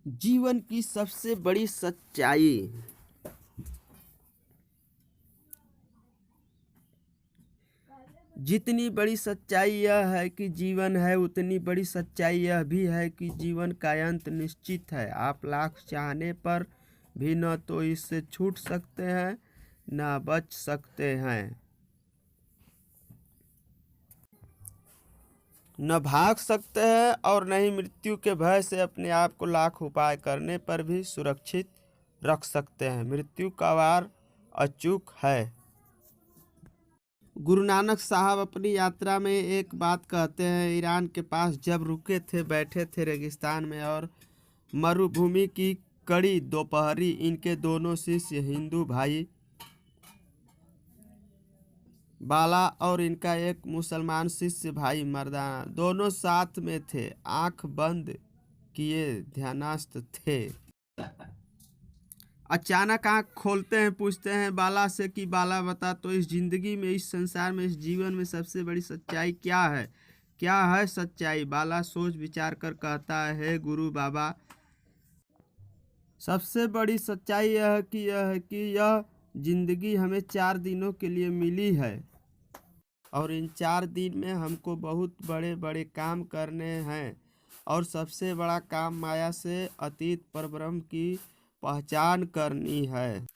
जीवन की सबसे बड़ी सच्चाई। जितनी बड़ी सच्चाई यह है कि जीवन है, उतनी बड़ी सच्चाई यह भी है कि जीवन का अंत निश्चित है। आप लाख चाहने पर भी न तो इससे छूट सकते हैं न बच सकते हैं, न भाग सकते हैं और न ही मृत्यु के भय से अपने आप को लाख उपाय करने पर भी सुरक्षित रख सकते हैं। मृत्यु का वार अचूक है। गुरु नानक साहब अपनी यात्रा में एक बात कहते हैं। ईरान के पास जब रुके थे, बैठे थे रेगिस्तान में और मरुभूमि की कड़ी दोपहरी, इनके दोनों शिष्य हिंदू भाई बाला और इनका एक मुसलमान शिष्य भाई मर्दाना दोनों साथ में थे। आंख बंद किए ध्यानस्थ थे। अचानक आंख खोलते हैं, पूछते हैं बाला से कि बाला बता तो इस जिंदगी में, इस संसार में, इस जीवन में सबसे बड़ी सच्चाई क्या है? क्या है सच्चाई? बाला सोच विचार कर कहता है, गुरु बाबा, सबसे बड़ी सच्चाई यह है कि यह जिंदगी हमें 4 दिनों के लिए मिली है और इन 4 दिन में हमको बहुत बड़े बड़े काम करने हैं और सबसे बड़ा काम माया से अतीत परब्रह्म की पहचान करनी है।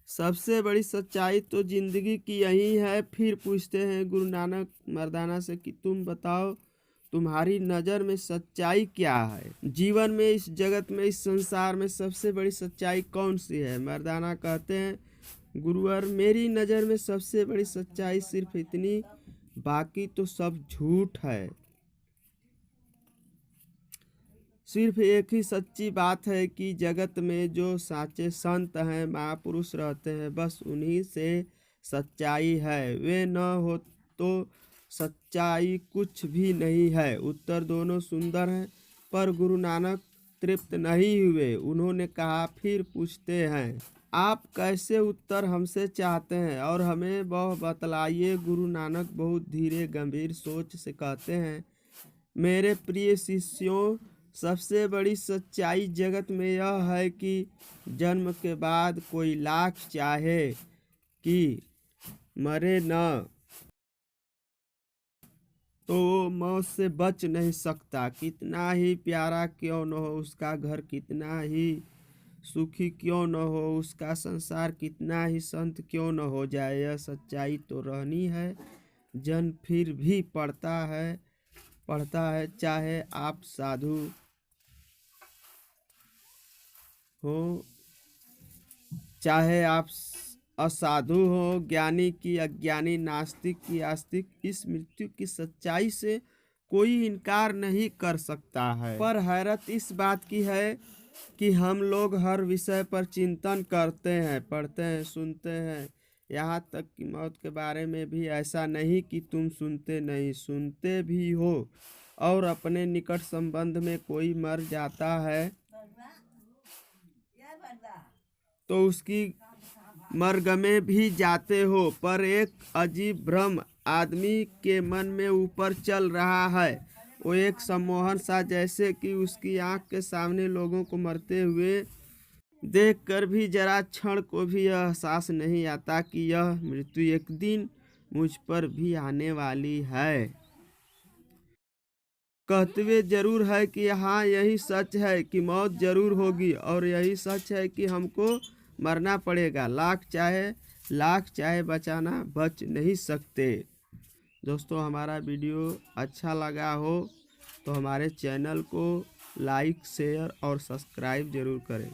सबसे बड़ी सच्चाई तो जिंदगी की यही है। फिर पूछते हैं गुरु नानक मर्दाना से कि तुम बताओ, तुम्हारी नज़र में सच्चाई क्या है? जीवन में, इस जगत में, इस संसार में सबसे बड़ी सच्चाई कौन सी है? मर्दाना कहते हैं, गुरुवर, मेरी नज़र में सबसे बड़ी सच्चाई सिर्फ इतनी, बाकी तो सब झूठ है। सिर्फ एक ही सच्ची बात है कि जगत में जो साचे संत हैं, महापुरुष रहते हैं, बस उन्हीं से सच्चाई है। वे न हो तो सच्चाई कुछ भी नहीं है। उत्तर दोनों सुंदर हैं, पर गुरु नानक तृप्त नहीं हुए। उन्होंने कहा, फिर पूछते हैं, आप कैसे उत्तर हमसे चाहते हैं और हमें वह बतलाइए। गुरु नानक बहुत धीरे गंभीर सोच से कहते हैं, मेरे प्रिय शिष्यों, सबसे बड़ी सच्चाई जगत में यह है कि जन्म के बाद कोई लाख चाहे कि मरे न तो मौत से बच नहीं सकता। कितना ही प्यारा क्यों न हो उसका घर, कितना ही सुखी क्यों न हो उसका संसार, कितना ही संत क्यों न हो जाए, यह सच्चाई तो रहनी है। जन्म फिर भी पड़ता है, चाहे आप साधु हो, चाहे आप असाधु हो, ज्ञानी की अज्ञानी, नास्तिक की आस्तिक। इस मृत्यु की सच्चाई से कोई इनकार नहीं कर सकता है। पर हैरत इस बात की है कि हम लोग हर विषय पर चिंतन करते हैं, पढ़ते हैं, सुनते हैं, यहाँ तक कि मौत के बारे में भी। ऐसा नहीं कि तुम सुनते नहीं, सुनते भी हो। और अपने निकट संबंध में कोई मर जाता है तो उसकी मरगमे भी जाते हो। पर एक अजीब भ्रम आदमी के मन में ऊपर चल रहा है। वो एक सम्मोहन सा, जैसे कि उसकी आंख के सामने लोगों को मरते हुए देखकर भी जरा क्षण को भी यह एहसास नहीं आता कि यह मृत्यु एक दिन मुझ पर भी आने वाली है। कहते हुए जरूर है कि हाँ, यही सच है कि मौत जरूर होगी और यही सच है कि हमको मरना पड़ेगा। लाख चाहे बचाना, बच नहीं सकते। दोस्तों, हमारा वीडियो अच्छा लगा हो तो हमारे चैनल को लाइक, शेयर और सब्सक्राइब जरूर करें।